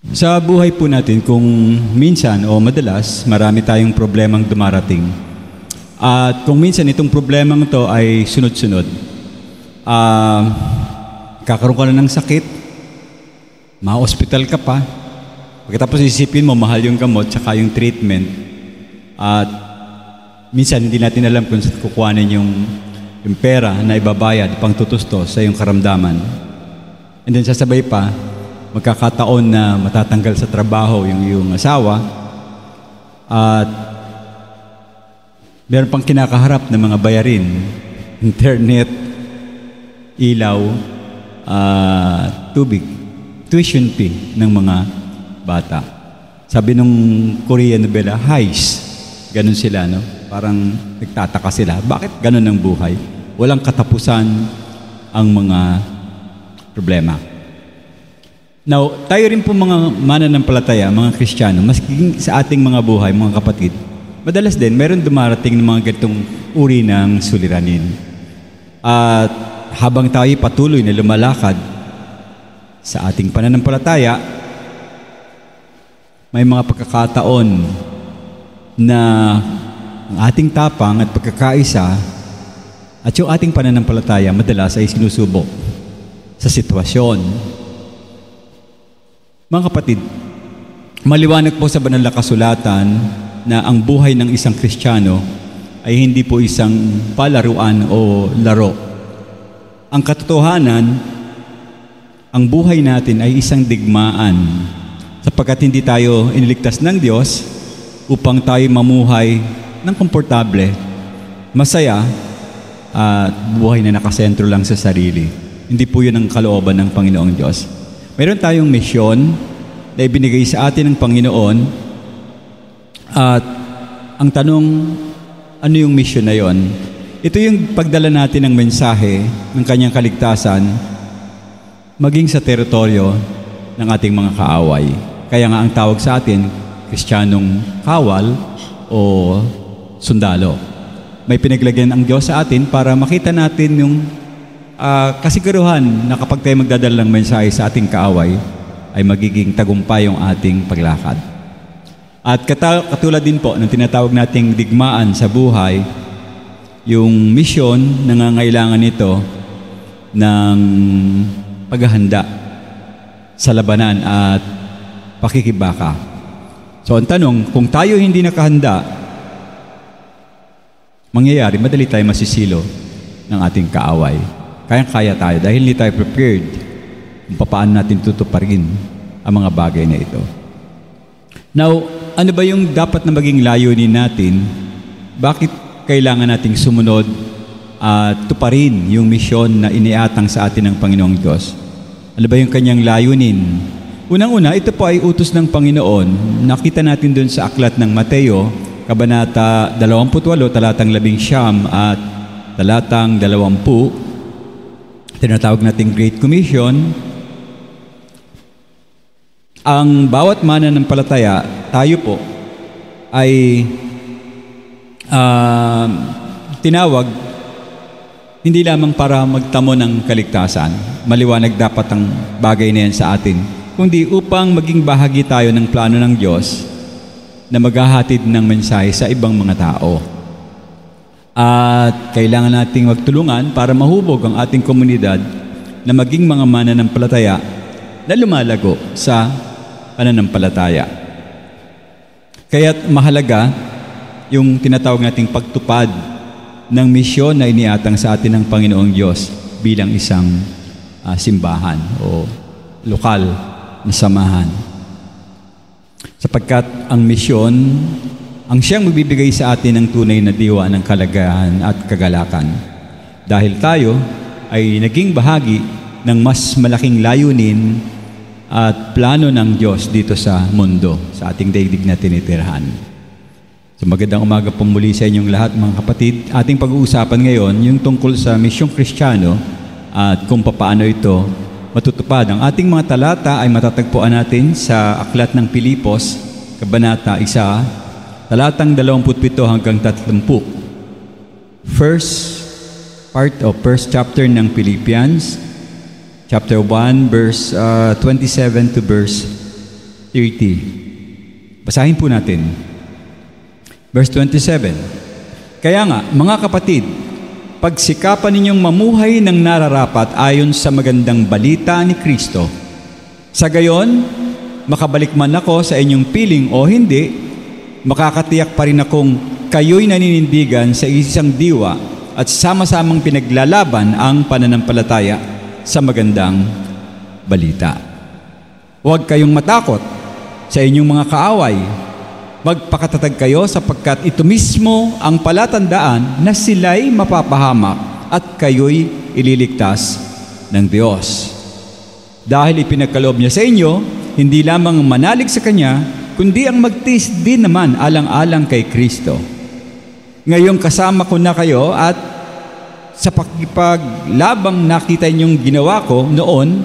Sa buhay po natin, kung minsan o madalas, marami tayong problemang dumarating. At kung minsan itong problemang ito ay sunod-sunod, kakaroon ka na ng sakit, ma-hospital ka pa, pagkatapos isipin mo, mahal yung gamot, tsaka yung treatment, at minsan hindi natin alam kung saan kukuhanin yung pera na ibabayad, pang tutusto sa iyong karamdaman. And then sasabay pa, magkakataon na matatanggal sa trabaho yung iyong asawa at meron pang kinakaharap na mga bayarin, internet, ilaw, tubig, tuition fee ng mga bata. Sabi nung Korean novela, heist. Ganun sila, no? Parang nagtataka sila. Bakit ganun ang buhay? Walang katapusan ang mga problema. Now, tayo rin po mga mananampalataya, mga Kristiyano, maski sa ating mga buhay, mga kapatid, madalas din, meron dumarating ng mga ganitong uri ng suliranin. At habang tayo patuloy na lumalakad sa ating pananampalataya, may mga pagkakataon na ang ating tapang at pagkakaisa at yung ating pananampalataya madalas ay sinusubok sa sitwasyon. Mga kapatid, maliwanag po sa banal na kasulatan na ang buhay ng isang Kristiyano ay hindi po isang palaruan o laro. Ang katotohanan, ang buhay natin ay isang digmaan sapagkat hindi tayo iniligtas ng Diyos upang tayo mamuhay ng komportable, masaya, at buhay na nakasentro lang sa sarili. Hindi po yun ang kalooban ng Panginoong Diyos. Meron tayong misyon na ibinigay sa atin ng Panginoon at ang tanong, ano yung misyon na yon? Ito yung pagdala natin ng mensahe ng kanyang kaligtasan maging sa teritoryo ng ating mga kaaway. Kaya nga ang tawag sa atin, Kristiyanong kawal o sundalo. May pinaglagyan ang Diyos sa atin para makita natin yung kasiguruhan na kapag tayo magdadala ng mensahe sa ating kaaway, ay magiging tagumpay yung ating paglakad. At katulad din po ng tinatawag nating digmaan sa buhay, yung misyon, nangangailangan nito ng paghahanda sa labanan at pakikibaka. So ang tanong, kung tayo hindi nakahanda, mangyayari, madali tayo masisilo ng ating kaaway. Kaya tayo dahil hindi tayo prepared kung paano natin tutuparin ang mga bagay na ito. Now, ano ba yung dapat na maging layunin natin? Bakit kailangan nating sumunod at tuparin yung misyon na iniatang sa atin ng Panginoong Diyos? Ano ba yung kanyang layunin? Unang-una, ito po ay utos ng Panginoon. Nakita natin dun sa aklat ng Mateo, Kabanata 28, talatang 11 at talatang 20, tinatawag nating Great Commission. Ang bawat mananampalataya, tayo po, ay tinawag hindi lamang para magtamo ng kaligtasan, maliwanag dapat ang bagay na yan sa atin, kundi upang maging bahagi tayo ng plano ng Diyos na maghahatid ng mensahe sa ibang mga tao. At kailangan nating magtulungan para mahubog ang ating komunidad na maging mga mananampalataya na lumalago sa pananampalataya. Kaya't mahalaga yung tinatawag nating pagtupad ng misyon na iniatang sa atin ng Panginoong Diyos bilang isang simbahan o lokal na samahan. Sapagkat ang misyon ang siyang magbibigay sa atin ng tunay na diwa ng kalagayan at kagalakan. Dahil tayo ay naging bahagi ng mas malaking layunin at plano ng Diyos dito sa mundo, sa ating daigdig na tinitirhan. So magandang umaga po muli sa inyong lahat mga kapatid. Ating pag-uusapan ngayon yung tungkol sa misyong Kristiyano at kung paano ito matutupad. Ang ating mga talata ay matatagpuan natin sa aklat ng Pilipos, Kabanata 1, talatang 27 hanggang 30. First chapter ng Philippians, chapter 1, verse 27 to verse 30. Basahin po natin. Verse 27. Kaya nga, mga kapatid, pagsikapan ninyong mamuhay ng nararapat ayon sa magandang balita ni Kristo. Sa gayon, makabalik man ako sa inyong piling o hindi, makakatiyak pa rin akong kayo'y naninindigan sa isang diwa at sama-samang pinaglalaban ang pananampalataya sa magandang balita. Huwag kayong matakot sa inyong mga kaaway. Magpakatatag kayo sapagkat ito mismo ang palatandaan na sila'y mapapahamak at kayo'y ililigtas ng Diyos. Dahil ipinagkaloob niya sa inyo, hindi lamang manalig sa Kanya, kundi ang magtiis din naman alang-alang kay Kristo. Ngayong kasama ko na kayo at sa pakipaglabang nakita niyong ginawa ko noon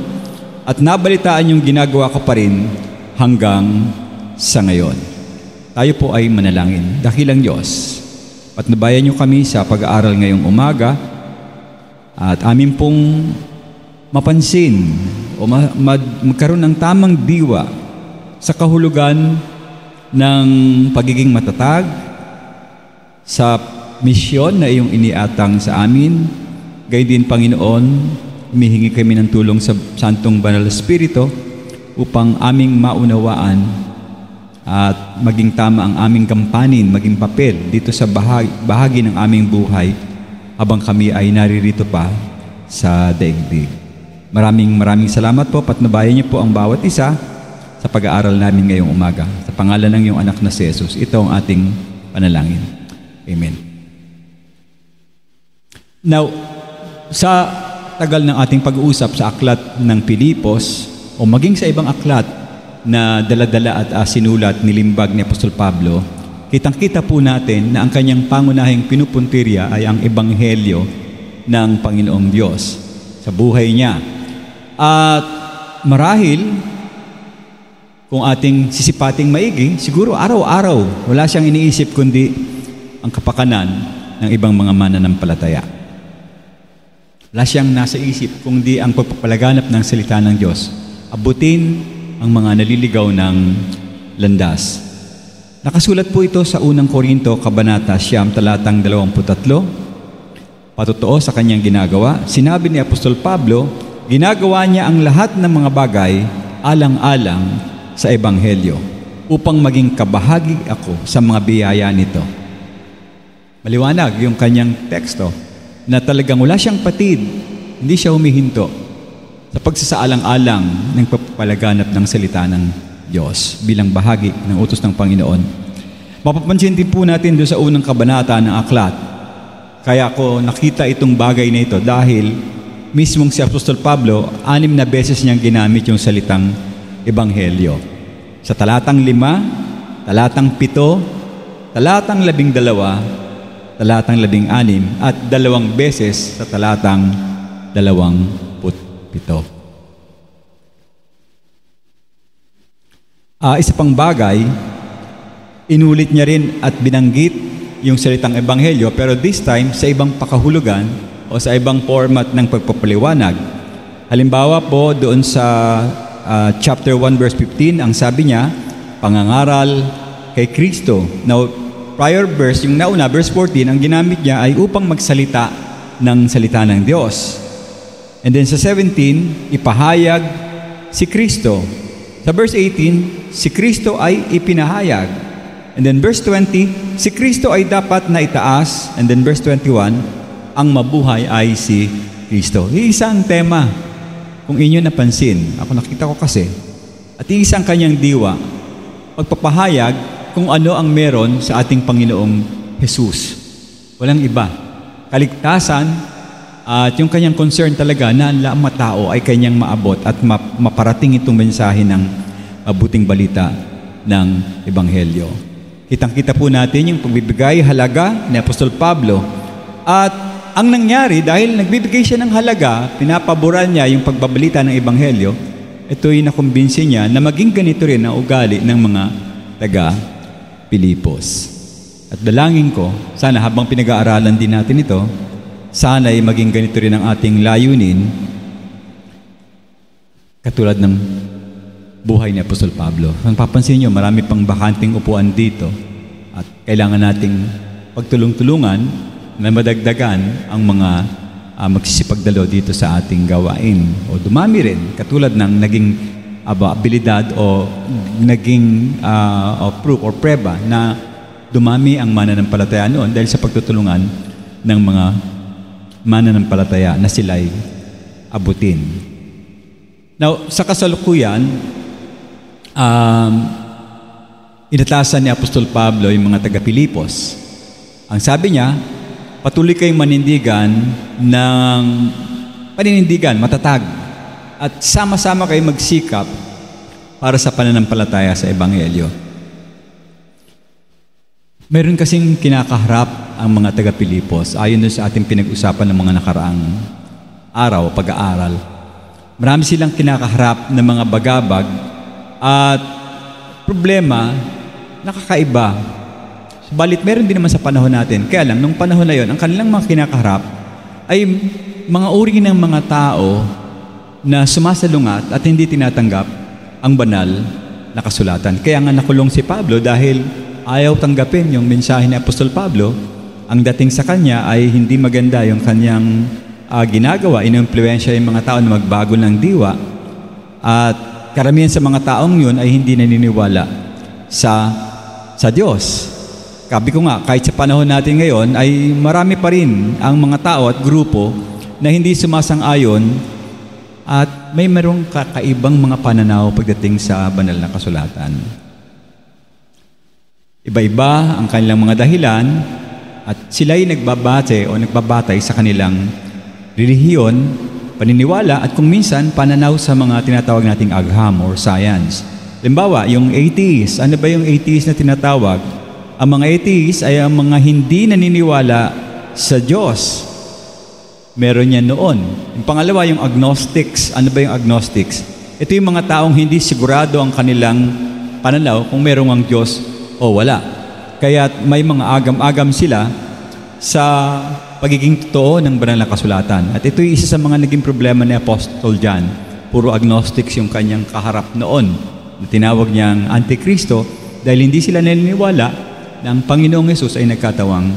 at nabalitaan yung ginagawa ko pa rin hanggang sa ngayon. Tayo po ay manalangin. Dakilang Diyos, patnubayan niyo kami sa pag-aaral ngayong umaga at amin pong mapansin o magkaroon ng tamang diwa sa kahulugan ng pagiging matatag sa misyon na iyong iniatang sa amin. Gayon din, Panginoon, humihingi kami ng tulong sa Santong Banal Espiritu upang aming maunawaan at maging tama ang aming gampanin, maging papel dito sa bahagi ng aming buhay habang kami ay naririto pa sa daigdig. Maraming salamat po. Patnubayan niyo po ang bawat isa sa pag-aaral namin ngayong umaga. Sa pangalan ng iyong anak na si Jesus, ito ang ating panalangin. Amen. Now, sa tagal ng ating pag-uusap sa aklat ng Pilipos o maging sa ibang aklat na dala-dala at sinulat nilimbag ni Apostol Pablo, kitang-kita po natin na ang kanyang pangunahing pinupuntirya ay ang ebanghelyo ng Panginoong Diyos sa buhay niya. At marahil, kung ating sisipating maigi, siguro araw-araw wala siyang iniisip kundi ang kapakanan ng ibang mga mananampalataya. Wala siyang nasa isip kundi ang pagpapalaganap ng salita ng Diyos. Abutin ang mga naliligaw ng landas. Nakasulat po ito sa unang Korinto, Kabanata 9, talatang 23. Patotoo sa kanyang ginagawa, sinabi ni Apostol Pablo, ginagawa niya ang lahat ng mga bagay alang-alang sa Ebanghelyo upang maging kabahagi ako sa mga biyaya nito. Maliwanag yung kanyang teksto na talagang wala siyang patid, hindi siya humihinto sa pagsasaalang-alang ng pagpapalaganap ng salita ng Diyos bilang bahagi ng utos ng Panginoon. Mapapansin din po natin doon sa unang kabanata ng aklat. Kaya ko nakita itong bagay na ito dahil mismong si Apostol Pablo, 6 na beses niyang ginamit yung salitang Ebanghelyo. Sa talatang 5, talatang 7, talatang 12, talatang 16 at 2 beses sa talatang 27. Isa pang bagay, inulit niya rin at binanggit yung salitang Ebanghelyo pero this time sa ibang pakahulugan o sa ibang format ng pagpapaliwanag. Halimbawa po doon sa chapter 1 verse 15, ang sabi niya, pangangaral kay Kristo. Now, prior verse, yung nauna, verse 14, ang ginamit niya ay upang magsalita ng salita ng Diyos. And then sa 17, ipahayag si Kristo. Sa verse 18, si Kristo ay ipinahayag. And then verse 20, si Kristo ay dapat na itaas. And then verse 21, ang mabuhay ay si Kristo. Iisang tema, kung inyo napansin, ako nakita ko kasi, at iisang kanyang diwa, pagpapahayag kung ano ang meron sa ating Panginoong Jesus. Walang iba. Kaligtasan at yung kanyang concern talaga na ang matao ay kanyang maabot at maparating itong mensahe ng mabuting balita ng Ebanghelyo. Kitang-kita po natin yung pagbibigay halaga ni Apostol Pablo. At ang nangyari, dahil nagbibigay siya ng halaga, pinapaboran niya yung pagbabalita ng Ebanghelyo, ito'y nakumbinsi niya na maging ganito rin ang ugali ng mga taga-Pilipos. At dalangin ko, sana habang pinag-aaralan din natin ito, sana ay maging ganito rin ang ating layunin, katulad ng buhay ni Apostol Pablo. Kung papansin nyo, marami pang bakanting upuan dito at kailangan nating pagtulong-tulungan na madagdagan ang mga magsisipagdalo dito sa ating gawain. O dumami rin, katulad ng naging abilidad o naging proof or preba na dumami ang mananampalataya noon dahil sa pagtutulungan ng mga mananampalataya na sila'y abutin. Now, sa kasalukuyan, inatasan ni Apostol Pablo yung mga taga-Pilipos. Ang sabi niya, patuloy kayong manindigan ng paninindigan, matatag, at sama-sama kayong magsikap para sa pananampalataya sa Ebanghelyo. Meron kasing kinakaharap ang mga taga-Pilipos ayon sa ating pinag-usapan ng mga nakaraang araw, pag-aaral. Marami silang kinakaharap ng mga bagabag at problema nakakaiba. Subalit meron din naman sa panahon natin. Kaya lang, nung panahon na yon, ang kanilang mga kinakaharap ay mga uri ng mga tao na sumasalungat at hindi tinatanggap ang banal na kasulatan. Kaya nga nakulong si Pablo dahil ayaw tanggapin yung mensahe ni Apostol Pablo. Ang dating sa kanya ay hindi maganda yung kanyang ginagawa. Inuimpluwensya yung mga tao na magbago ng diwa. At karamihan sa mga taong yun ay hindi naniniwala sa Diyos. Sabi ko nga, kahit sa panahon natin ngayon, ay marami pa rin ang mga tao at grupo na hindi sumasang-ayon at may merong kakaibang mga pananaw pagdating sa banal na kasulatan. Iba-iba ang kanilang mga dahilan at sila'y nagbabatay o nagbabatay sa kanilang relihiyon, paniniwala at kung minsan pananaw sa mga tinatawag nating agham or science. Halimbawa, yung atheist. Ano ba yung atheist na tinatawag? Ang mga atheist ay ang mga hindi naniniwala sa Diyos. Meron yan noon. Yung pangalawa, yung agnostics. Ano ba yung agnostics? Ito yung mga taong hindi sigurado ang kanilang pananaw kung merong ang Diyos o wala. Kaya may mga agam-agam sila sa pagiging totoo ng banal na kasulatan. At ito yung isa sa mga naging problema ni Apostol John. Puro agnostics yung kanyang kaharap noon. Tinawag niyang Antikristo dahil hindi sila naniniwala na ang Panginoong Yesus ay nagkatawang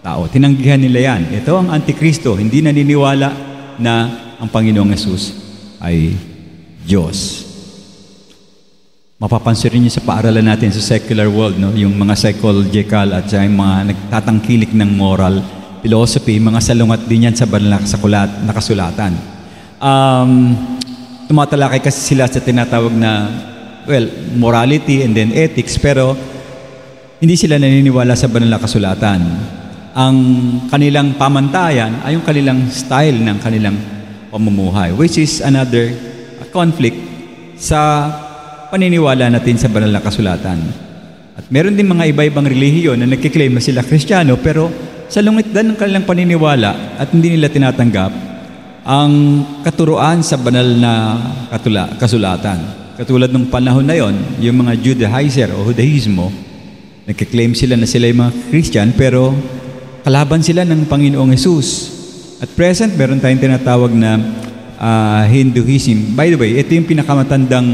tao. Tinanggihan nila yan. Ito ang Antikristo, hindi naniniwala na ang Panginoong Yesus ay Diyos. Mapapansin rin niyo sa paaralan natin sa secular world, no? Yung mga psychological at yung mga nagtatangkilik ng moral philosophy, mga salungat din yan sa banal na kasulatan. Tumatalakay kasi sila sa tinatawag na morality and then ethics, pero hindi sila naniniwala sa banal na kasulatan. Ang kanilang pamantayan ay yung kanilang style ng kanilang pamumuhay, which is another conflict sa paniniwala natin sa banal na kasulatan. At meron din mga iba-ibang relihiyon na nagkiklaim na sila Kristiyano, pero sa lungitdan ng kanilang paniniwala at hindi nila tinatanggap ang katuruan sa banal na kasulatan. Katulad ng panahon na yon, yung mga Judaizer o Judaismo, nagkiklaim sila na sila yung mga Christian, pero kalaban sila ng Panginoong Yesus. At present, meron tayong tinatawag na Hinduism. By the way, ito yung pinakamatandang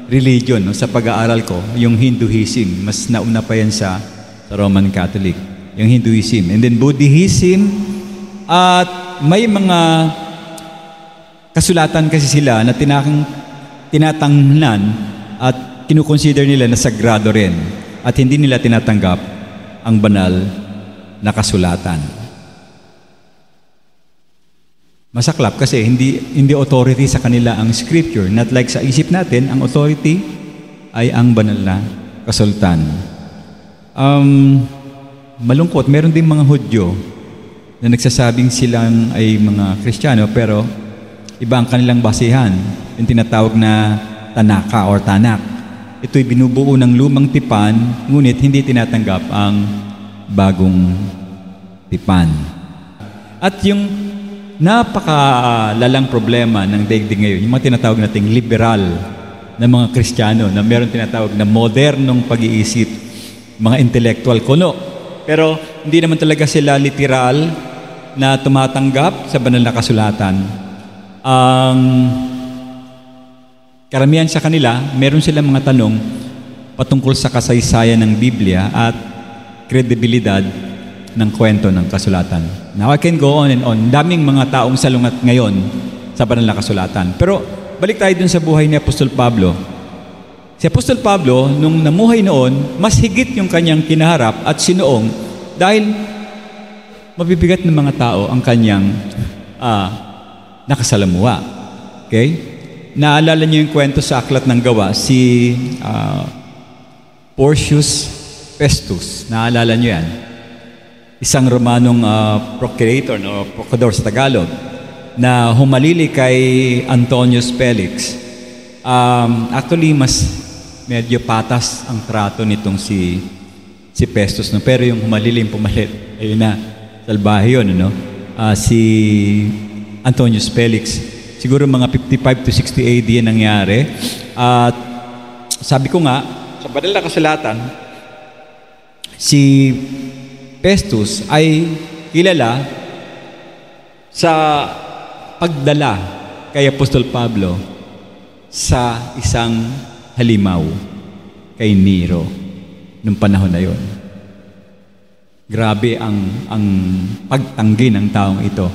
religion, no, sa pag-aaral ko, yung Hinduism. Mas nauna pa yan sa Roman Catholic, yung Hinduism. And then Buddhism, at may mga kasulatan kasi sila na tinatangnan at kinukonsider nila na sagrado rin. At hindi nila tinatanggap ang banal na kasulatan. Masaklap kasi hindi authority sa kanila ang scripture. Not like sa isip natin, ang authority ay ang banal na kasulatan. Malungkot, meron din mga Hudyo na nagsasabing silang ay mga Kristiyano, pero iba ang kanilang basihan, yung tinatawag na Tanaka or Tanak. Ito'y binubuo ng lumang tipan, ngunit hindi tinatanggap ang bagong tipan. At yung napakalalang problema ng daigdig ngayon, yung mga tinatawag nating liberal na mga Kristiyano, na meron tinatawag na modernong pag-iisip, mga intellectual kuno. Pero hindi naman talaga sila literal na tumatanggap sa banal na kasulatan. Karamihan sa kanila, meron silang mga tanong patungkol sa kasaysayan ng Biblia at kredibilidad ng kwento ng kasulatan. Now, I can go on and on. Daming mga taong salungat ngayon sa banal na kasulatan. Pero balik tayo dun sa buhay ni Apostol Pablo. Si Apostol Pablo, nung namuhay noon, mas higit yung kanyang kinaharap at sinuong dahil mabibigat ng mga tao ang kanyang nakasalamuha. Okay? Naalala niyo yung kwento sa Aklat ng Gawa, si Porcius Festus. Naalala niyo yan? Isang Romanong procurator, procurador sa Tagalog, na humalili kay Antonius Felix. Actually, mas medyo patas ang trato nitong si Festus, no? Pero yung humalili, yung pumalit, ayun na, salbahe yun, no? Si Antonius Felix, siguro mga 55 to 60 AD yan nangyari. At sabi ko nga, sa banal na kasulatan, si Festus ay kilala sa pagdala kay Apostol Pablo sa isang halimaw kay Nero nung panahon na yon. Grabe ang pagtanggi ng taong ito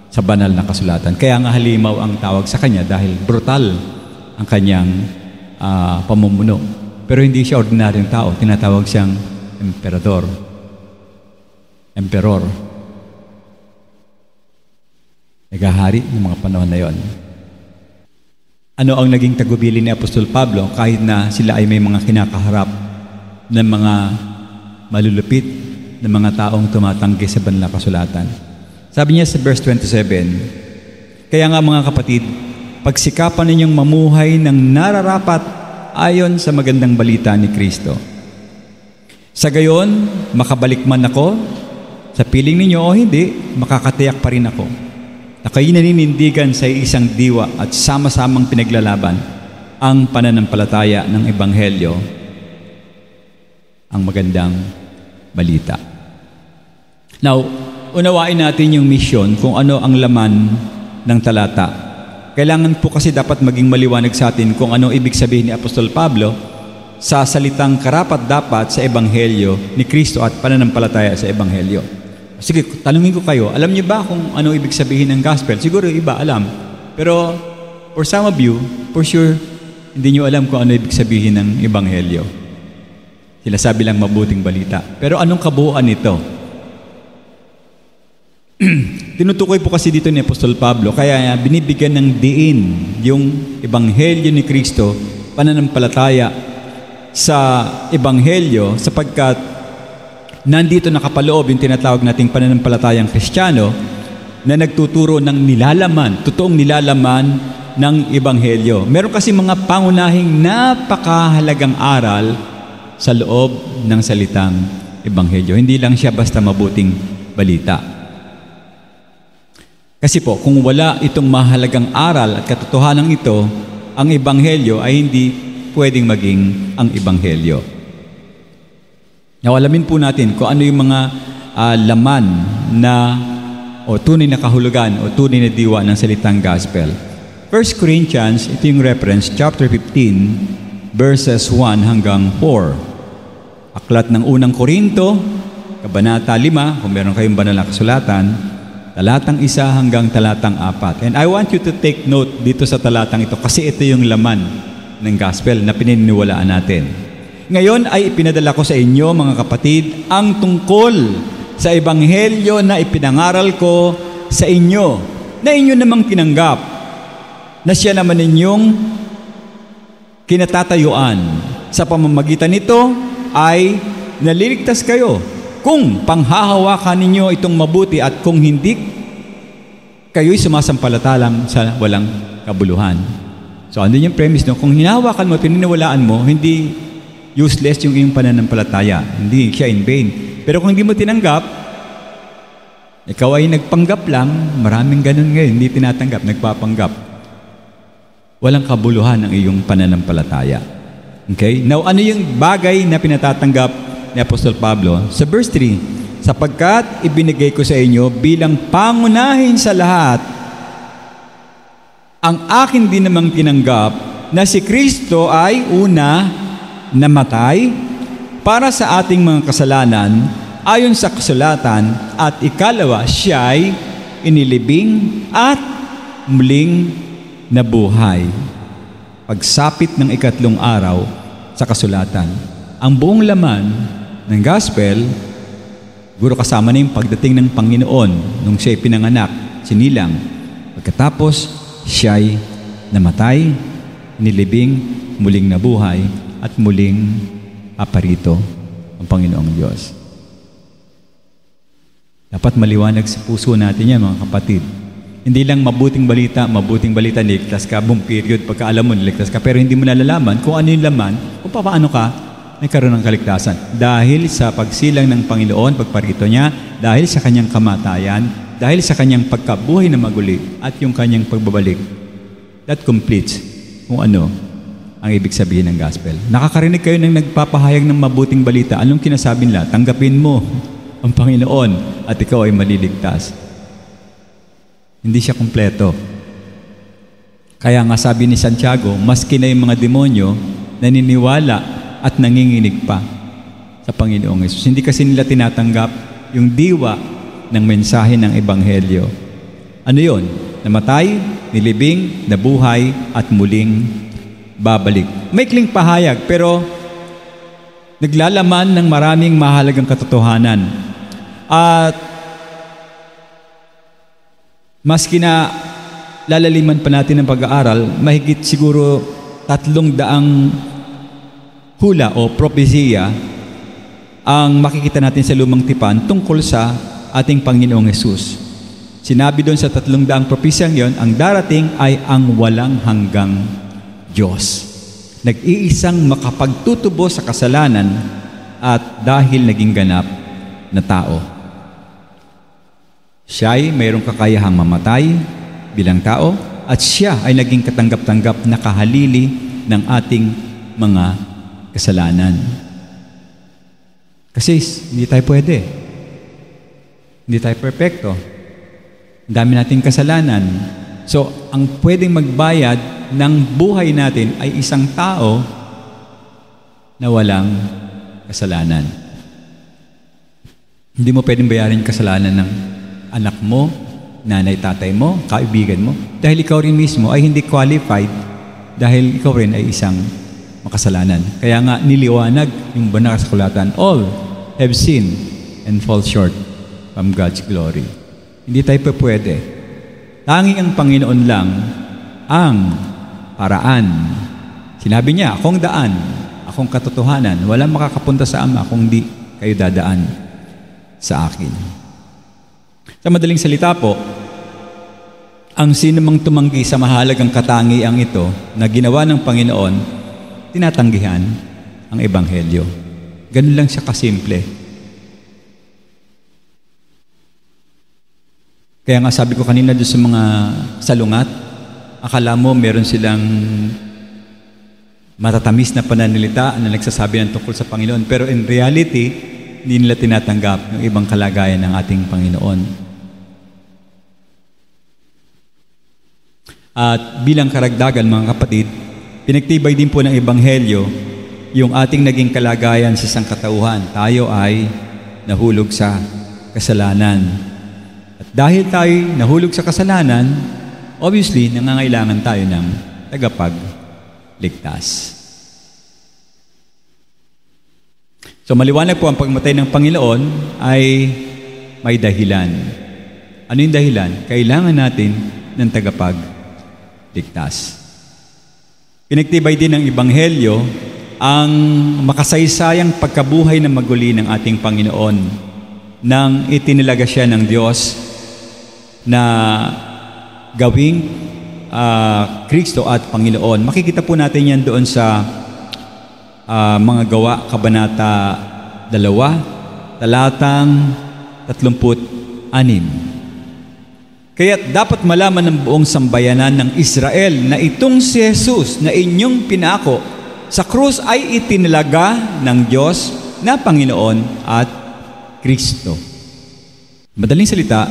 sa banal na kasulatan. Kaya nga halimaw ang tawag sa kanya dahil brutal ang kanyang pamumuno. Pero hindi siya ordinaryong tao. Tinatawag siyang emperor. Nagahari yung mga panahon na yon. Ano ang naging tagubilin ni Apostol Pablo kahit na sila ay may mga kinakaharap ng mga malulupit ng mga taong tumatanggi sa banal na kasulatan? Sabi niya sa verse 27, "Kaya nga mga kapatid, pagsikapan ninyong mamuhay ng nararapat ayon sa magandang balita ni Kristo. Sa gayon, makabalik man ako, sa piling ninyo o hindi, makakatiyak pa rin ako na kayo naninindigan sa isang diwa at sama-samang pinaglalaban ang pananampalataya ng Ebanghelyo, ang magandang balita." Now, unawain natin yung mission kung ano ang laman ng talata. Kailangan po kasi dapat maging maliwanag sa atin kung ano ibig sabihin ni Apostol Pablo sa salitang karapat-dapat sa Ebanghelyo ni Kristo at pananampalataya sa Ebanghelyo. Sige, tanungin ko kayo, alam niyo ba kung ano ibig sabihin ng gospel? Siguro iba alam. Pero for some of you, for sure, hindi niyo alam kung ano ibig sabihin ng Ebanghelyo. Sila sabi lang mabuting balita. Pero anong kabuuan nito? Tinutukoy po kasi dito ni Apostol Pablo, kaya binibigyan ng diin yung Ebanghelyo ni Kristo, pananampalataya sa Ebanghelyo, sapagkat nandito nakapaloob yung tinatawag nating pananampalatayang Kristiyano na nagtuturo ng nilalaman, totoong nilalaman ng Ebanghelyo. Meron kasi mga pangunahing napakahalagang aral sa loob ng salitang Ebanghelyo. Hindi lang siya basta mabuting balita. Kasi po, kung wala itong mahalagang aral at katotohanan ito, ang Ebanghelyo ay hindi pwedeng maging ang Ebanghelyo. Now, alamin po natin kung ano yung mga laman na o tunay na kahulugan o tunay na diwa ng salitang gospel. 1 Corinthians, ito yung reference, chapter 15, verses 1 hanggang 4. Aklat ng unang Korinto, kabanata 5, kung meron kayong banal na kasulatan, talatang 1 hanggang talatang 4. And I want you to take note dito sa talatang ito kasi ito yung laman ng gospel na pininiwalaan natin. Ngayon ay ipinadala ko sa inyo, mga kapatid, ang tungkol sa Ebanghelyo na ipinangaral ko sa inyo, na inyo namang tinanggap, na siya naman ninyong kinatatayuan. Sa pamamagitan nito ay naliligtas kayo kung panghahawakan ninyo itong mabuti at kung hindi, kayo'y sumasampalatalang sa walang kabuluhan. So, ano yung premise, no? Kung hinahawakan mo, pininiwalaan mo, hindi useless yung iyong pananampalataya. Hindi siya in vain. Pero kung hindi mo tinanggap, ikaw ay nagpanggap lang, maraming ganun ngayon, hindi tinatanggap, nagpapanggap. Walang kabuluhan ang iyong pananampalataya. Okay? Now, ano yung bagay na pinatatanggap ni Apostol Pablo? Sa verse 3, sapagkat ibinigay ko sa inyo bilang pangunahin sa lahat ang akin din namang tinanggap na si Kristo ay una namatay para sa ating mga kasalanan ayon sa kasulatan, at ikalawa, siya ay inilibing at muling nabuhay pagsapit ng ikatlong araw sa kasulatan. Ang buong laman ng gospel, siguro kasama na yung pagdating ng Panginoon nung siya'y pinanganak, sinilang. Pagkatapos, siya'y namatay, nilibing, muling nabuhay, at muling aparito ang Panginoong Diyos. Dapat maliwanag sa puso natin yan, mga kapatid. Hindi lang mabuting balita, niligtas ka, buong period, pagka alam mo, niligtas ka, pero hindi mo nalalaman kung ano yung laman, kung paano ka nagkaroon ng kaligtasan. Dahil sa pagsilang ng Panginoon, pagparito niya, dahil sa kanyang kamatayan, dahil sa kanyang pagkabuhay na maguli, at yung kanyang pagbabalik. That completes kung ano ang ibig sabihin ng gospel. Nakakarinig kayo ng nagpapahayag ng mabuting balita. Anong kinasabi nila? Tanggapin mo ang Panginoon at ikaw ay maliligtas. Hindi siya kumpleto. Kaya nga sabi ni Santiago, maski na yung mga demonyo naniniwala at nanginginig pa sa Panginoong Hesus. Hindi kasi nila tinatanggap yung diwa ng mensahe ng Ebanghelyo. Ano yon? Namatay, nilibing, nabuhay, at muling babalik. Maikling pahayag, pero naglalaman ng maraming mahalagang katotohanan. At maski na lalaliman pa natin ang pag-aaral, mahigit siguro 300 hula o propesiya ang makikita natin sa Lumang Tipan tungkol sa ating Panginoong Hesus. Sinabi doon sa 300 propesiyang yon, ang darating ay ang walang hanggang Diyos. Nag-iisang makapagtutubo sa kasalanan at dahil naging ganap na tao. Siya ay mayroong kakayahang mamatay bilang tao at siya ay naging katanggap-tanggap na kahalili ng ating mga kasalanan. Kasi hindi tayo pwede. Hindi tayo perfecto. Ang dami nating kasalanan. So, ang pwedeng magbayad ng buhay natin ay isang tao na walang kasalanan. Hindi mo pwedeng bayarin kasalanan ng anak mo, nanay, tatay mo, kaibigan mo, dahil ikaw rin mismo ay hindi qualified dahil ikaw rin ay isang makasalanan. Kaya nga niliwanag yung banal na kasulatan, all have sinned and fall short from God's glory. Hindi tayo pwede. Tanging ang Panginoon lang ang paraan. Sinabi niya, akong daan, akong katotohanan, walang makakapunta sa Ama kung di kayo dadaan sa akin. Sa madaling salita po, ang sinumang tumanggi sa mahalagang katangiang ito na ginawa ng Panginoon, tinatanggihan ang Ebanghelyo. Ganun lang siya kasimple. Kaya nga sabi ko kanina doon sa mga salungat, akala mo meron silang matatamis na pananalita na nagsasabi ng tungkol sa Panginoon. Pero in reality, hindi nila tinatanggap yung ibang kalagayan ng ating Panginoon. At bilang karagdagan, mga kapatid, pinagtibay din po ng Ebanghelyo yung ating naging kalagayan sa sangkatauhan. Tayo ay nahulog sa kasalanan. At dahil tayo nahulog sa kasalanan, obviously, nangangailangan tayo ng tagapagligtas. So maliwanag po ang pagmatay ng Panginoon ay may dahilan. Ano yung dahilan? Kailangan natin ng tagapagligtas. Pinagtibay din ng Ebanghelyo ang makasaysayang pagkabuhay na maguli ng ating Panginoon nang itinilaga siya ng Diyos na gawing Kristo at Panginoon. Makikita po natin yan doon sa mga gawa, kabanata 2, talatang 36. Kaya dapat malaman ng buong sambayanan ng Israel na itong si Jesus na inyong pinako sa krus ay itinilaga ng Diyos na Panginoon at Kristo. Madaling salita,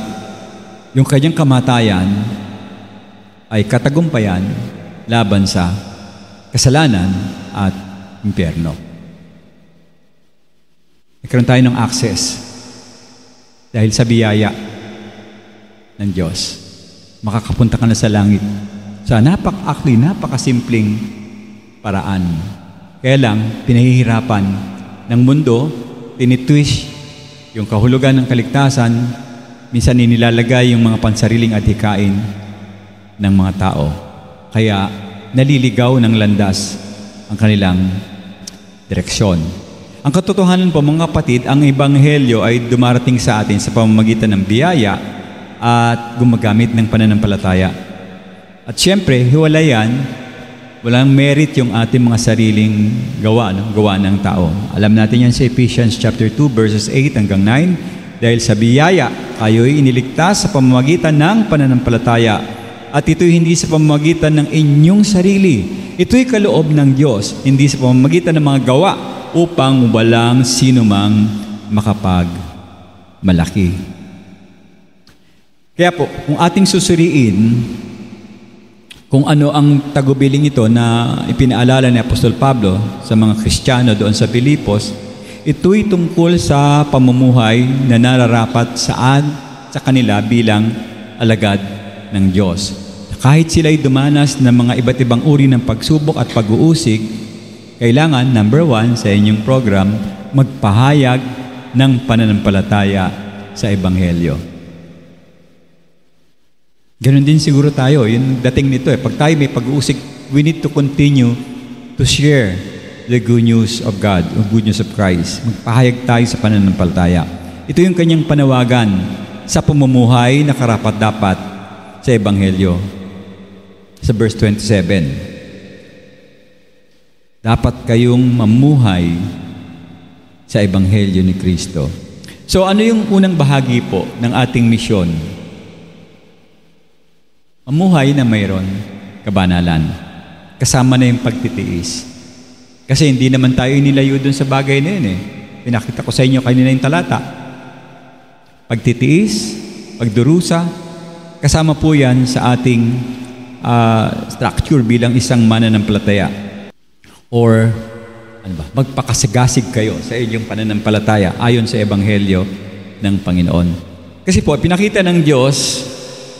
yung kanyang kamatayan ay katagumpayan laban sa kasalanan at impyerno. Nagkaroon tayo ng access dahil sa biyaya ng Diyos. Makakapunta ka na sa langit sa napakasimpleng paraan. Kaya lang, pinahihirapan ng mundo, tinitwish yung kahulugan ng kaligtasan, minsan inilalagay yung mga pansariling adhikain ng mga tao. Kaya naliligaw ng landas ang kanilang direksyon. Ang katotohanan po mga kapatid, ang Ebanghelyo ay dumarating sa atin sa pamamagitan ng biyaya at gumagamit ng pananampalataya. At syempre, hiwalay yan, walang merit yung ating mga sariling gawa ng tao. Alam natin yan sa Ephesians chapter 2 verses 8 hanggang 9, dahil sa biyaya, kayo'y iniligtas sa pamamagitan ng pananampalataya. At ito'y hindi sa pamamagitan ng inyong sarili. Ito'y kaloob ng Diyos, hindi sa pamamagitan ng mga gawa, upang walang sinumang makapagmalaki. Kaya po, kung ating susuriin kung ano ang tagubiling ito na ipinaalala ni Apostol Pablo sa mga Kristiyano doon sa Filipos, ito'y tungkol sa pamumuhay na nararapat sa kanila bilang alagad ng Diyos. Kahit sila'y dumanas ng mga iba't ibang uri ng pagsubok at pag-uusig, kailangan, number 1, sa inyong program, magpahayag ng pananampalataya sa Ebanghelyo. Ganon din siguro tayo, yung dating nito pag tayo may pag-uusig, we need to continue to share the good news of God, o good news of Christ. Magpahayag tayo sa pananampalataya. Ito yung kanyang panawagan sa pamumuhay na karapat-dapat sa Ebanghelyo. Sa verse 27, dapat kayong mamuhay sa Ebanghelyo ni Kristo. So ano yung unang bahagi po ng ating misyon? Mamuhay na mayroon kabanalan. Kasama na yung pagtitiis. Kasi hindi naman tayo nilayo dun sa bagay na yun Pinakita ko sa inyo kanina yung talata. Pagtitiis, pagdurusa, kasama po yan sa ating structure bilang isang mananampalataya. Or, magpakasagasig kayo sa inyong pananampalataya ayon sa Ebanghelyo ng Panginoon. Kasi po, pinakita ng Diyos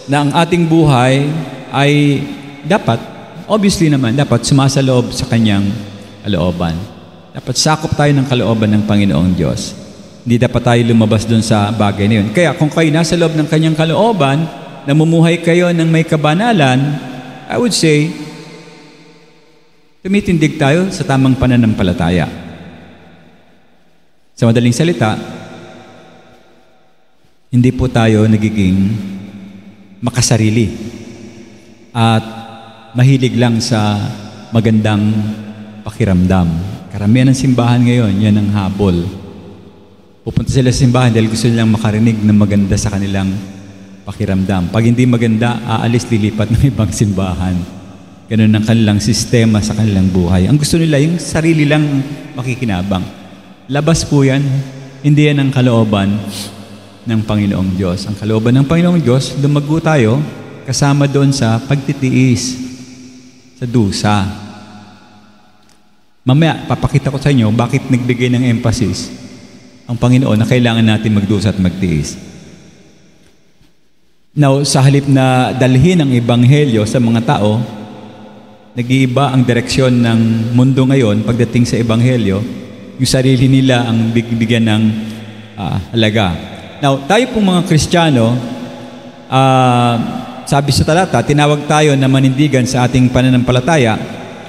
na ang ating buhay ay dapat, obviously naman, dapat sumasaloob sa kanyang kalooban. Dapat sakop tayo ng kalooban ng Panginoong Diyos. Hindi dapat tayo lumabas doon sa bagay na yun. Kaya kung kayo nasa loob ng kanyang kalooban, namumuhay kayo ng may kabanalan, I would say, tumitindig tayo sa tamang pananampalataya. Sa madaling salita, hindi po tayo nagiging makasarili at mahilig lang sa magandang pakiramdam. Karamihan ng simbahan ngayon, yan ang habol. Pupunta sila sa simbahan dahil gusto nilang makarinig ng maganda sa kanilang pakiramdam. Pag hindi maganda, aalis, lilipat ng ibang simbahan. Ganun ang kanilang sistema sa kanilang buhay. Ang gusto nila, yung sarili lang makikinabang. Labas po yan, hindi yan ang kalooban ng Panginoong Diyos. Ang kalooban ng Panginoong Diyos, lumago tayo kasama doon sa pagtitiis, sa dusa. Mamaya, papakita ko sa inyo bakit nagbigay ng emphasis ang Panginoon na kailangan natin magdusa at magtiis. Now, sa halip na dalhin ang Ebanghelyo sa mga tao, nag-iiba ang direksyon ng mundo ngayon pagdating sa Ebanghelyo, yung sarili nila ang bigyan ng halaga. Now, tayo pong mga Kristiyano, sabi sa talata, tinawag tayo na manindigan sa ating pananampalataya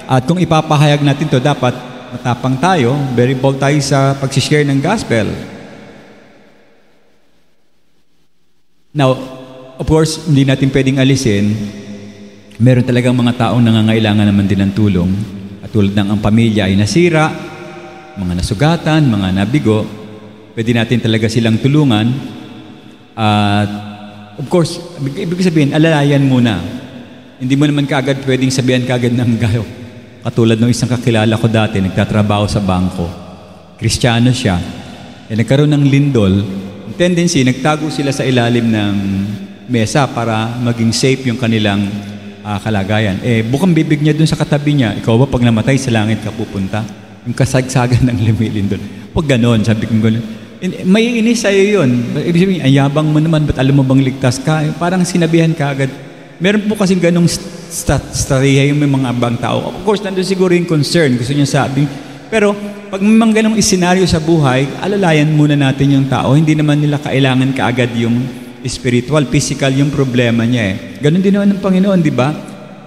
at kung ipapahayag natin to dapat matapang tayo, very bold tayo sa pag-share ng gospel. Now, of course, hindi natin pwedeng alisin, meron talagang mga taong nangangailangan naman din ng tulong. At tulad ng ang pamilya ay nasira, mga nasugatan, mga nabigo, pwede natin talaga silang tulungan. At of course, ibig sabihin, alalayan muna. Hindi mo naman kaagad pwedeng sabihan kaagad ng gayo. Katulad ng isang kakilala ko dati, nagtatrabaho sa bangko. Kristiyano siya. Nagkaroon ng lindol. Ang tendency, nagtago sila sa ilalim ng mesa para maging safe yung kanilang kalagayan. Bukang bibig niya dun sa katabi niya, ikaw ba pag namatay sa langit ka pupunta? Yung kasagsagan ng limilin dun. Huwag ganon, sabi ko gano'n. May inis sa'yo yun. Ibig sabihin, ang yabang mo naman, ba't alam mo bang ligtas ka? Parang sinabihan ka agad. Meron po kasing ganong strategiya yung may mga abang tao. Of course, nandun siguro yung concern, gusto niya sabi. Pero, pag may mga ganong isenaryo sa buhay, alalayan muna natin yung tao. Hindi naman nila kailangan kaagad yung spiritual, physical yung problema niya Ganon din naman ng Panginoon, di ba?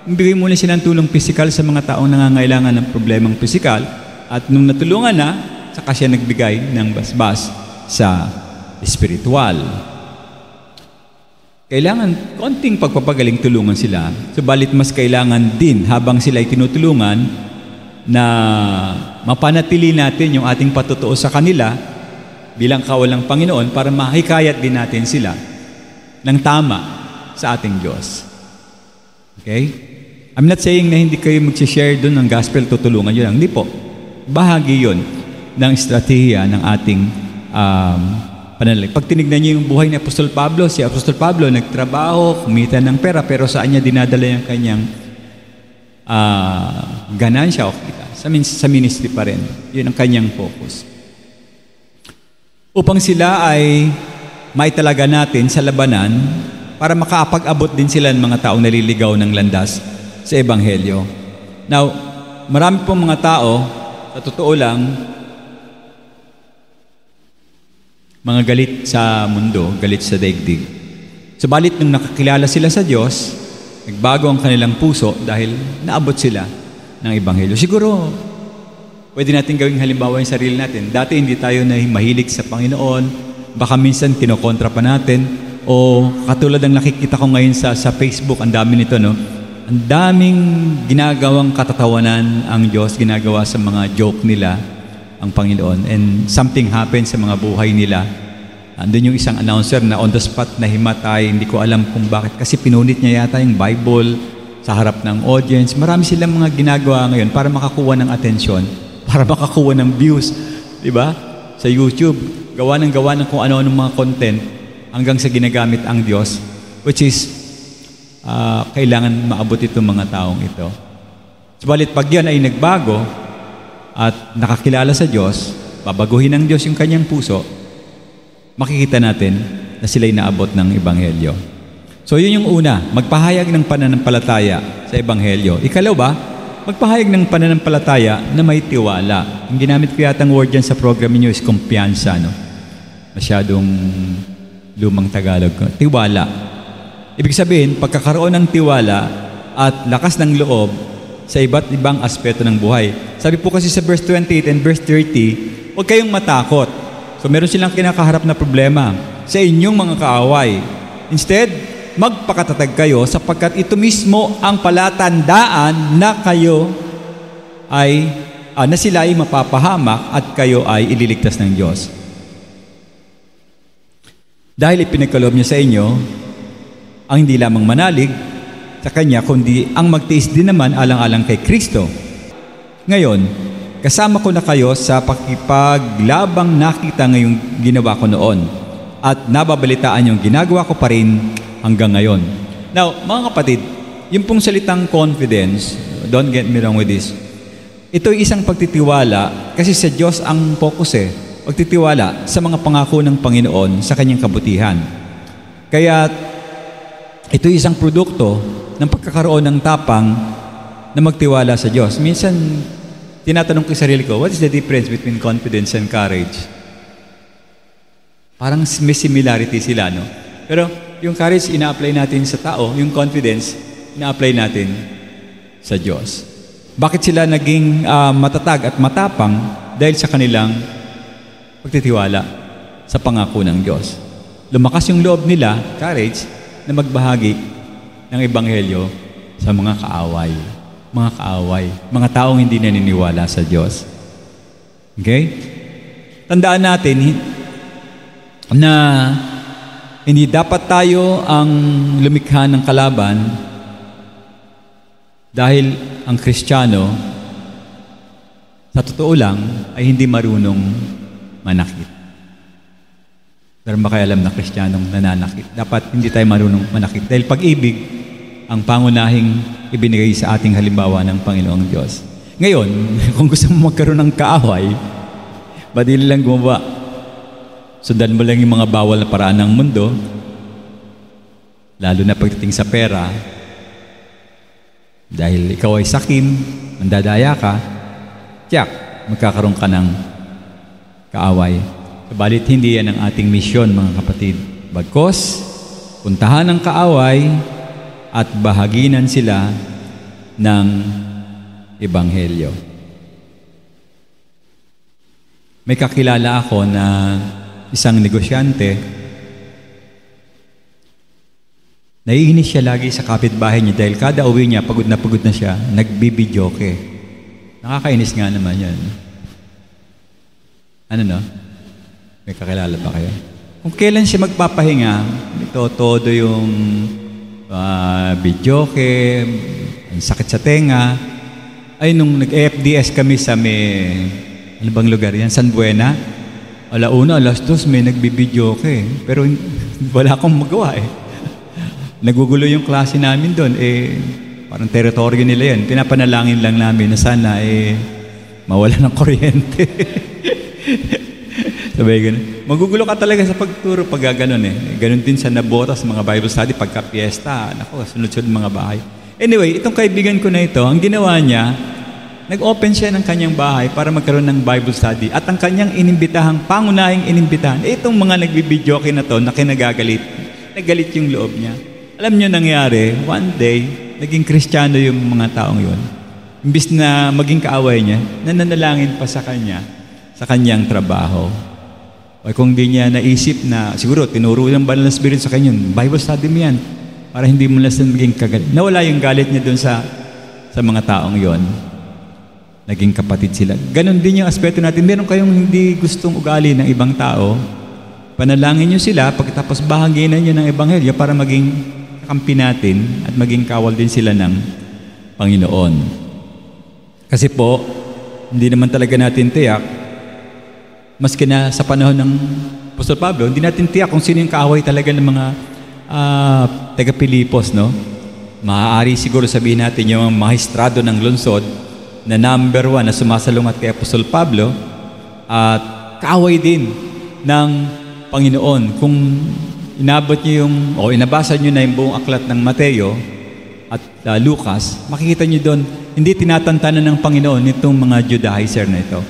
Bigay muna siya ng tulong physical sa mga taong nangangailangan ng problemang physical. At nung natulungan na, saka siya nagbigay ng basbas sa spiritual. Kailangan konting pagpapagaling tulungan sila. Subalit mas kailangan din habang sila ay tinutulungan na mapanatili natin yung ating patutuo sa kanila bilang kawalang Panginoon para mahikayat din natin sila ng tama sa ating Diyos. Okay? I'm not saying na hindi kayo mag-share doon ng gospel, tutulungan nyo lang. Hindi po. Bahagi yon ng estratehiya ng ating pananalig. Pag tinignan niyo yung buhay ni Apostol Pablo, si Apostol Pablo nagtrabaho, kumita ng pera, pero saan niya dinadala yung kanyang ganansya o kita? Sa ministry pa rin. Yun ang kanyang focus. Upang sila ay maitalaga natin sa labanan para makapag-abot din sila ng mga taong naliligaw ng landas sa Ebanghelyo. Now, marami pong mga tao, sa totoo lang, mga galit sa mundo, galit sa daigdig. Subalit nung nakakilala sila sa Diyos, nagbago ang kanilang puso dahil naabot sila ng Ebanghelyo. Siguro, pwede natin gawing halimbawa yung sarili natin. Dati hindi tayo na mahilig sa Panginoon, baka minsan kinokontra pa natin, o katulad ng nakikita ko ngayon sa Facebook, ang dami nito, no? Ang daming ginagawang katatawanan ang Diyos, ginagawa sa mga joke nila, ang Panginoon, and something happens sa mga buhay nila. Andun yung isang announcer na on the spot na himatay, hindi ko alam kung bakit, kasi pinunit niya yata yung Bible sa harap ng audience. Marami silang mga ginagawa ngayon para makakuha ng atensyon, para makakuha ng views, di ba? Sa YouTube, gawa ng kung ano-ano mga content hanggang sa ginagamit ang Diyos, which is kailangan maabot itong mga taong ito. Subalit pag yan ay nagbago at nakakilala sa Diyos, babaguhin ng Diyos yung kanyang puso, makikita natin na sila'y naabot ng Ebanghelyo. So yun yung una, magpahayag ng pananampalataya sa Ebanghelyo. Ikalawa, magpahayag ng pananampalataya na may tiwala. Ang ginamit ko yata ang word dyan sa program niyo is kumpiyansa, no? Masyadong lumang Tagalog. Tiwala. Ibig sabihin, pagkakaroon ng tiwala at lakas ng loob sa iba't ibang aspeto ng buhay. Sabi po kasi sa verse 28 and verse 30, huwag kayong matakot. So meron silang kinakaharap na problema sa inyong mga kaaway. Instead, magpakatatag kayo sapagkat ito mismo ang palatandaan na kayo ay na sila ay mapapahamak at kayo ay ililigtas ng Diyos. Dahil ipinagkaloob niya sa inyo ang hindi lamang manalig sa Kanya, kundi ang magtiis din naman alang-alang kay Kristo. Ngayon, kasama ko na kayo sa pakipaglabang nakita ngayong ginawa ko noon at nababalitaan yung ginagawa ko pa rin hanggang ngayon. Now, mga kapatid, yung pong salitang confidence, don't get me wrong with this, ito ay isang pagtitiwala kasi sa Diyos ang focus pagtitiwala sa mga pangako ng Panginoon sa Kanyang kabutihan. Kaya ito ay isang produkto ng pagkakaroon ng tapang na magtiwala sa Diyos. Minsan, tinatanong ko sa sarili ko, what is the difference between confidence and courage? Parang may similarity sila, no? Pero yung courage, ina-apply natin sa tao. Yung confidence, ina-apply natin sa Diyos. Bakit sila naging matatag at matapang? Dahil sa kanilang pagtitiwala sa pangako ng Diyos. Lumakas yung loob nila, courage, na magbahagi ng Ebanghelyo sa mga kaaway. Mga kaaway. Mga taong hindi naniniwala sa Diyos. Okay? Tandaan natin na hindi dapat tayo ang lumikha ng kalaban dahil ang Kristiyano, sa totoo lang, ay hindi marunong manakit. Pero makaalam na Kristiyanong nananakit. Dapat hindi tayo marunong manakit. Dahil pag-ibig ang pangunahing ibinigay sa ating halimbawa ng Panginoong Diyos. Ngayon, kung gusto mo magkaroon ng kaaway, madali lang gumawa. Sundan mo lang yung mga bawal na paraan ng mundo, lalo na pagdating sa pera. Dahil ikaw ay sakim, mandadaya ka, tiyak, magkakaroon ka ng kaaway. Subalit hindi yan ang ating misyon, mga kapatid. Bagkos, puntahan ang kaaway at bahaginan sila ng Ebanghelyo. May kakilala ako na isang negosyante. Naiinis siya lagi sa kapitbahay niya dahil kada uwi niya, pagod na siya, nagbibidyoke. Nakakainis nga naman yan. Ano no? May kakilala ba kayo? Kung kailan siya magpapahinga, ito todo yung videoke, ang sakit sa tenga. Ay, nung nag-FDS kami sa ano bang lugar yan? San Buena. Alauna, alas 2, may nagbibidyoke. Pero wala akong magawa eh. Nagugulo yung klase namin doon. Parang teritoryo nila yan. Pinapanalangin lang namin na sana mawala ng kuryente. Sabay ganun. Magugulo ka talaga sa pagturo pag gano'n Ganun din sa nabotas, mga Bible study, pagka-piesta. Nako, sunod-sunod mga bahay. Anyway, itong kaibigan ko na ito, ang ginawa niya, nag-open siya ng kanyang bahay para magkaroon ng Bible study. At ang kanyang inimbitahang, pangunahing inimbitahan, itong mga nagbibidyoke na to na kinagagalit. Nagalit yung loob niya. Alam niyo nangyari, one day, naging Kristiyano yung mga taong yon. Imbis na maging kaaway niya, nananalangin pa sa kanya, sa kanyang trabaho. O kung di niya naisip na, siguro, tinuro ng Banal na Espiritu sa kanya, Bible study mo yan, para hindi mo lang maging kagalit. Nawala yung galit niya dun sa mga taong yon. Naging kapatid sila. Ganon din yung aspeto natin. Meron kayong hindi gustong ugali ng ibang tao, panalangin niyo sila, pagkatapos bahaginan niyo ng Ebanghelyo para maging kakampi natin at maging kawal din sila ng Panginoon. Kasi po, hindi naman talaga natin tiyak, maski na sa panahon ng Apostol Pablo, hindi natin tiyak kung sino yung kaaway talaga ng mga taga-Pilipos, no? Maaari siguro sabihin natin yung mahistrado ng lungsod na number 1 na sumasalungat kay Apostol Pablo at kaaway din ng Panginoon. Kung inabot niyo inabasa niyo na yung buong aklat ng Mateo at Lucas, makikita niyo doon, hindi tinatantanan ng Panginoon itong mga Judaizer na ito.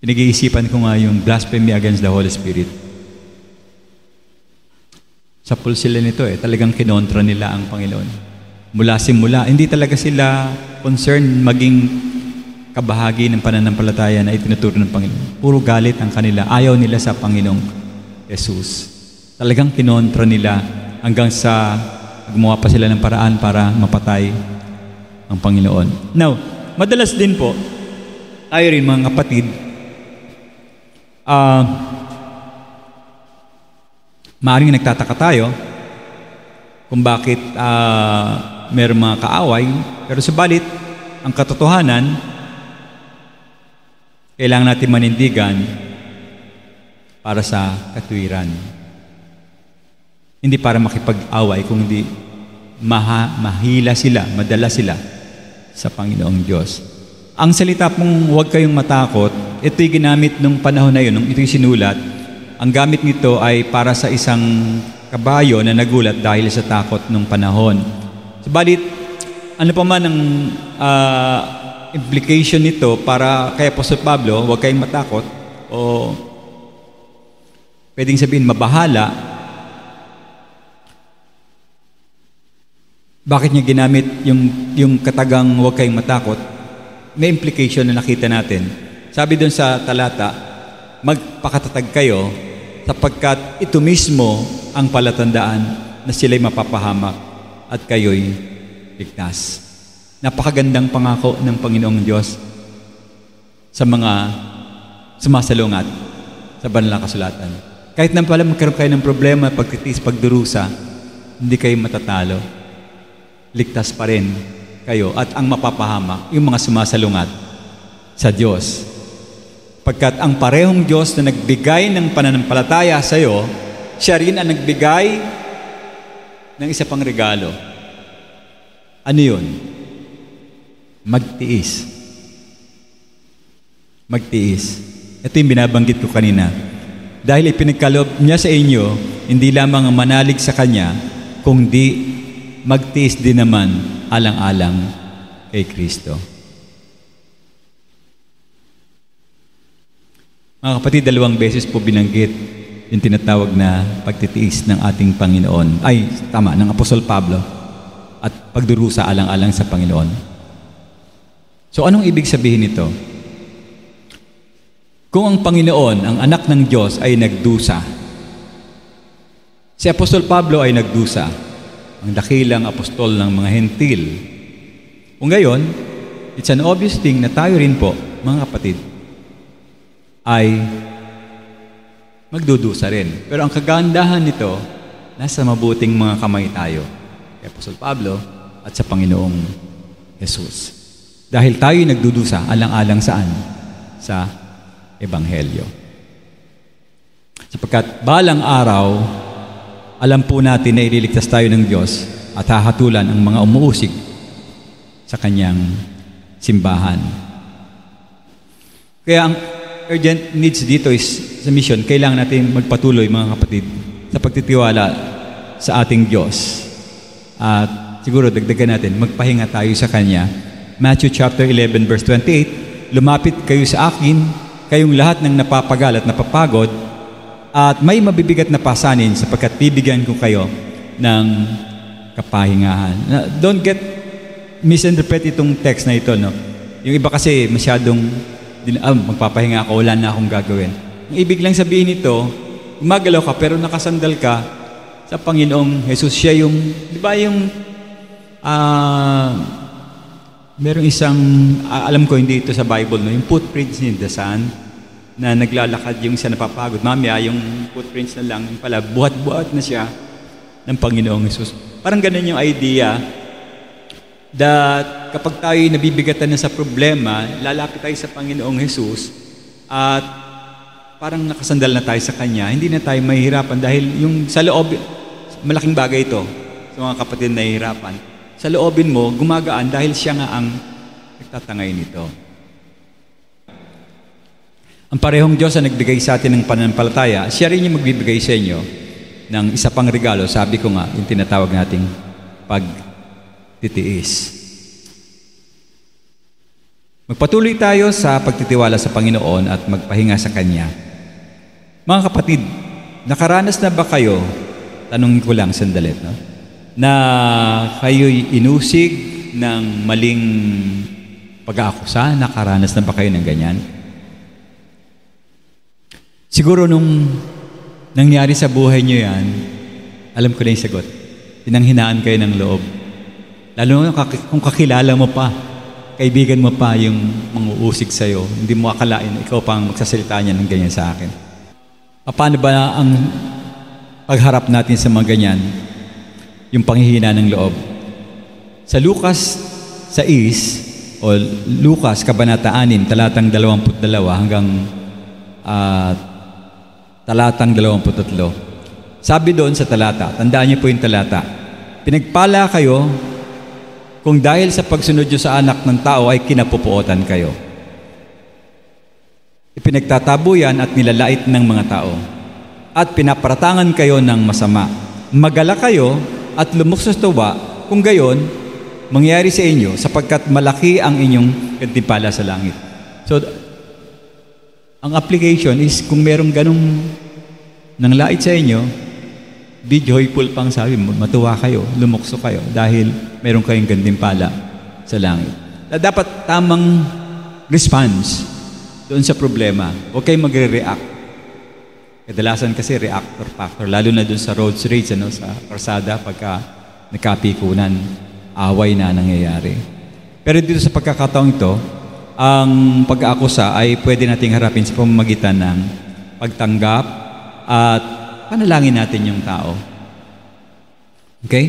Pinag-iisipan ko nga yung blasphemy against the Holy Spirit. Sa pulsila nito talagang kinontra nila ang Panginoon. Mula simula, hindi talaga sila concerned maging kabahagi ng pananampalataya na itinuturo ng Panginoon. Puro galit ang kanila. Ayaw nila sa Panginoong Jesus. Talagang kinontra nila hanggang sa gumawa pa sila ng paraan para mapatay ang Panginoon. Now, madalas din po, tayo rin mga kapatid, maaaring nagtataka tayo kung bakit mayroong mga kaaway, pero subalit, ang katotohanan, kailangan natin manindigan para sa katwiran. Hindi para makipag-away, kung hindi mahila sila, madala sila sa Panginoong Diyos. Ang salita pong huwag kayong matakot, ito'y ginamit nung panahon na yun, nung ito'y sinulat. Ang gamit nito ay para sa isang kabayo na nagulat dahil sa takot nung panahon. Subalit, ano pa man ang implication nito para kay Apostol Pablo, huwag kayong matakot, o pwedeng sabihin mabahala. Bakit niya ginamit yung katagang huwag kayong matakot? May implication na nakita natin. Sabi doon sa talata, magpakatatag kayo sapagkat ito mismo ang palatandaan na sila'y mapapahamak at kayo'y ligtas. Napakagandang pangako ng Panginoong Diyos sa mga sumasalungat sa banal na kasulatan. Kahit na pala magkaroon kayo ng problema, pagtitiis, pagdurusa, hindi kayo matatalo. Ligtas pa rin kayo at ang mapapahamak, yung mga sumasalungat sa Diyos. Pagkat ang parehong Diyos na nagbigay ng pananampalataya sa iyo siya rin ang nagbigay ng isa pang regalo. Ano yun? Magtiis. Magtiis. Ito yung binabanggit ko kanina. Dahil ipinagkaloob niya sa inyo, hindi lamang manalig sa Kanya, kundi magtiis din naman alang-alang kay Kristo. Mga kapatid, 2 beses po binanggit yung tinatawag na pagtitiis ng ating Panginoon. Ay, tama, ng Apostol Pablo at pagdurusa alang-alang sa Panginoon. So, anong ibig sabihin nito? Kung ang Panginoon, ang anak ng Diyos ay nagdusa, si Apostol Pablo ay nagdusa, ang dakilang apostol ng mga hentil. Kung gayon, it's an obvious thing na tayo rin po, mga kapatid, ay magdudusa rin. Pero ang kagandahan nito, nasa mabuting mga kamay tayo, kay Apostol Pablo at sa Panginoong Jesus. Dahil tayo nagdudusa alang-alang saan? Sa Ebanghelyo. Sapagkat balang araw, alam po natin na ililigtas tayo ng Diyos at hahatulan ang mga umuusig sa Kanyang simbahan. Kaya ang urgent needs dito is sa mission, kailangan natin magpatuloy, mga kapatid, sa pagtitiwala sa ating Diyos. At siguro dagdagan natin, magpahinga tayo sa Kanya. Matthew chapter 11 verse 28, lumapit kayo sa akin, kayong lahat ng napapagal at napapagod, at may mabibigat na pasanin sapagkat bibigyan ko kayo ng kapahingahan. Don't get misinterpret itong text na ito, no? Yung iba kasi masyadong magpapahinga ako, wala na akong gagawin. Ang ibig lang sabihin nito, gumagalaw ka pero nakasandal ka sa Panginoong Jesus. Siya yung, di ba yung merong isang, alam ko hindi ito sa Bible, no? Yung footprints in the sand, na naglalakad yung isa napapagod. Mamaya, yung footprints na lang, yung pala, buhat-buhat na siya ng Panginoong Jesus. Parang ganun yung idea that kapag tayo nabibigatan na sa problema, lalapit tayo sa Panginoong Jesus at parang nakasandal na tayo sa Kanya, hindi na tayo mahihirapan dahil yung sa loob, malaking bagay ito sa mga kapatid na nahihirapan. Sa loobin mo, gumagaan dahil siya nga ang nagtatangay nito. Ang parehong Diyos na nagbigay sa atin ng pananampalataya, siya rin yung magbibigay sa inyo ng isa pang regalo. Sabi ko nga, yung tinatawag nating pagtitiis. Magpatuloy tayo sa pagtitiwala sa Panginoon at magpahinga sa Kanya. Mga kapatid, nakaranas na ba kayo, tanungin ko lang sandali, no? Na kayo'y inusig ng maling pag-aakusa? Nakaranas na ba kayo ng ganyan? Siguro nung nangyari sa buhay nyo yan, alam ko na yung sagot. Pinanghinaan kayo ng loob. Lalo kung kakilala mo pa, kaibigan mo pa yung manguusig sa'yo, hindi mo akalain, ikaw pang magsasalita niya ng ganyan sa akin. Paano ba ang pagharap natin sa mga ganyan? Yung panghihina ng loob. Sa Lucas 6 o Lucas Kabanata 6, talatang 22 hanggang talatang 23. Sabi doon sa talata, tandaan niyo po yung talata, pinagpala kayo kung dahil sa pagsunod niyo sa anak ng tao ay kinapupuotan kayo. Ipinagtatabuyan at nilalait ng mga tao at pinaparatangan kayo ng masama. Magala kayo at lumuksos tuwa, kung gayon, mangyari sa inyo sapagkat malaki ang inyong gantimpala sa langit. So, ang application is kung merong ganong nanglait sa inyo, be joyful pang sabi mo, matuwa kayo, lumukso kayo dahil meron kayong gantimpala sa langit. Dapat tamang response doon sa problema. Huwag kayong magre-react. Kadalasan kasi reactor factor, lalo na dun sa road rage, sa karsada, pagka nagkapikunan, away na nangyayari. Pero dito sa pagkakataong ito, ang pag-aakusa ay pwede nating harapin sa pamamagitan ng pagtanggap at panalangin natin yung tao. Okay?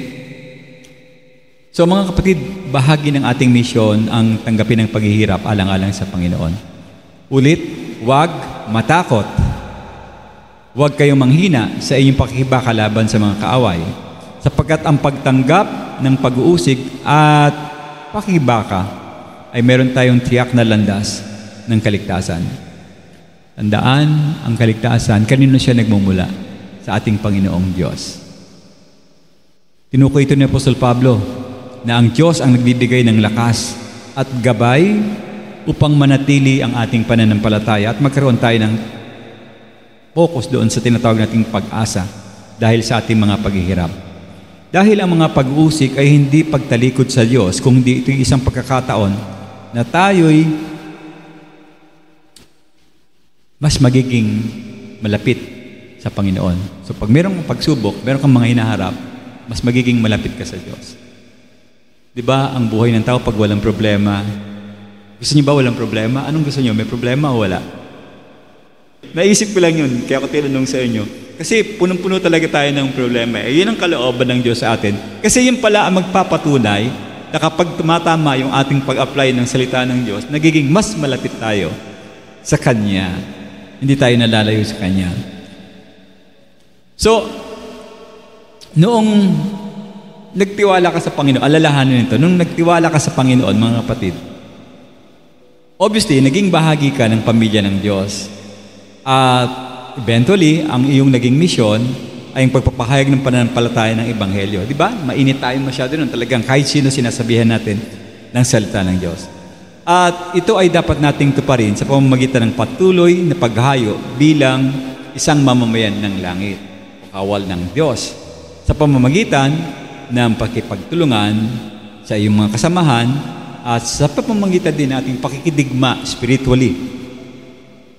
So mga kapatid, bahagi ng ating misyon ang tanggapin ng paghihirap alang-alang sa Panginoon. Ulit, huwag matakot. Huwag kayong manghina sa inyong pakikibaka laban sa mga kaaway, sapagkat ang pagtanggap ng pag-uusig at pakikibaka ay meron tayong tiyak na landas ng kaligtasan. Tandaan, ang kaligtasan, kanino siya nagmumula? Sa ating Panginoong Diyos. Tinukoy ito ni Apostol Pablo na ang Diyos ang nagbibigay ng lakas at gabay upang manatili ang ating pananampalataya at magkaroon tayo ng focus doon sa tinatawag nating pag-asa dahil sa ating mga paghihirap. Dahil ang mga pag-uusig ay hindi pagtalikod sa Diyos, kundi ito yung isang pagkakataon na tayo'y mas magiging malapit sa Panginoon. So pag merong pagsubok, meron kang mga hinaharap, mas magiging malapit ka sa Diyos. Di ba ang buhay ng tao pag walang problema? Gusto niyo ba walang problema? Anong gusto niyo? May problema o wala? Naisip ko lang yun, kaya ako tinanong sa inyo. Kasi punong-puno talaga tayo ng problema. Yun ang kalooban ng Diyos sa atin. Kasi yun pala ang magpapatunay na kapag tumatama yung ating pag-apply ng salita ng Diyos, nagiging mas malapit tayo sa Kanya. Hindi tayo nalalayo sa Kanya. So, noong nagtiwala ka sa Panginoon, alalahanin nito, nung nagtiwala ka sa Panginoon, mga kapatid, obviously, naging bahagi ka ng pamilya ng Diyos. At eventually, ang iyong naging misyon ay ang pagpapahayag ng pananampalataya ng Ebanghelyo. Di ba? Mainit tayo masyado nun. Talagang kahit sino sinasabihan natin ng salita ng Diyos. At ito ay dapat nating tuparin sa pamamagitan ng patuloy na paghahayo bilang isang mamamayan ng langit o kawal ng Diyos. Sa pamamagitan ng pakipagtulungan sa iyong mga kasamahan at sa pamamagitan din nating pakikidigma spiritually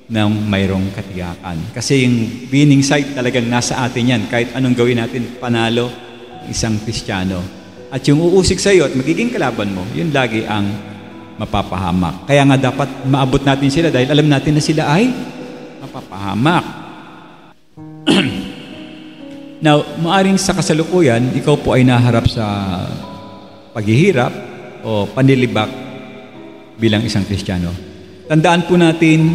ng mayroong katiyakan. Kasi yung winning side talagang nasa atin yan. Kahit anong gawin natin, panalo ng isang Kristiyano. At yung uusig sa iyo at magiging kalaban mo, yun lagi ang mapapahamak. Kaya nga dapat maabot natin sila dahil alam natin na sila ay mapapahamak. Now, maaring sa kasalukuyan, ikaw po ay naharap sa paghihirap o panlilibak bilang isang Kristiyano. Tandaan po natin,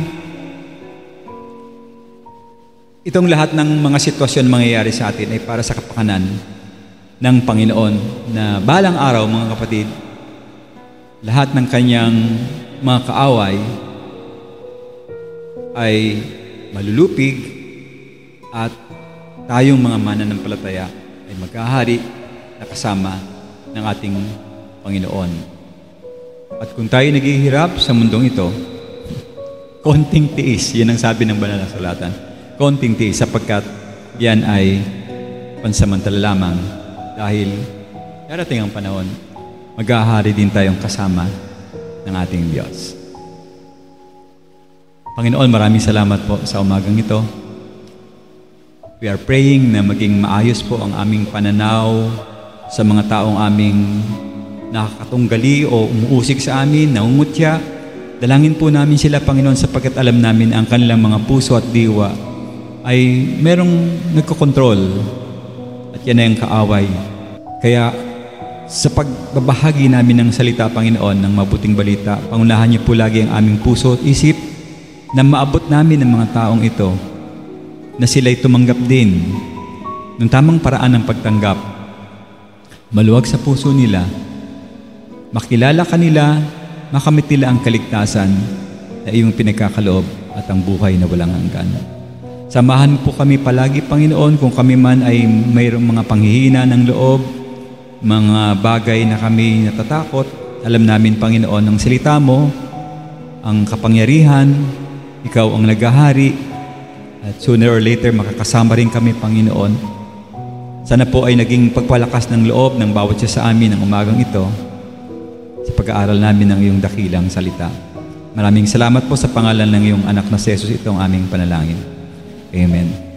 itong lahat ng mga sitwasyon mangyayari sa atin ay para sa kapakanan ng Panginoon na balang araw, mga kapatid, lahat ng kanyang mga kaaway ay malulupig at tayong mga mananampalataya ay magkahari na kasama ng ating Panginoon. At kung tayo naghihirap sa mundong ito, konting tiis, yan ang sabi ng banal na salatan. Konting tiis sapagkat yan ay pansamantala lamang dahil darating ang panahon, maghahari din tayong kasama ng ating Diyos. Panginoon, maraming salamat po sa umagang ito. We are praying na maging maayos po ang aming pananaw sa mga taong aming nakakatunggali o umuusig sa amin, naungutya. Dalangin po namin sila, Panginoon, sapagkat alam namin ang kanilang mga puso at diwa ay merong nagkokontrol at yan ay ang kaaway. Kaya sa pagbabahagi namin ng salita, Panginoon, ng mabuting balita, pangunahan niyo po lagi ang aming puso at isip na maabot namin ang mga taong ito na sila'y tumanggap din ng tamang paraan ng pagtanggap. Maluwag sa puso nila, makilala ka nila, makamit nila ang kaligtasan na iyong pinagkakaloob at ang buhay na walang hanggan. Samahan po kami palagi, Panginoon, kung kami man ay mayroong mga panghihina ng loob, mga bagay na kami natatakot. Alam namin, Panginoon, ang salita mo, ang kapangyarihan, ikaw ang naghahari, at sooner or later makakasama rin kami, Panginoon. Sana po ay naging pagpalakas ng loob ng bawat isa sa amin ng umagang ito sa pag-aaral namin ng iyong dakilang salita. Maraming salamat po sa pangalan ng iyong anak na si Jesus, itong aming panalangin. Amen.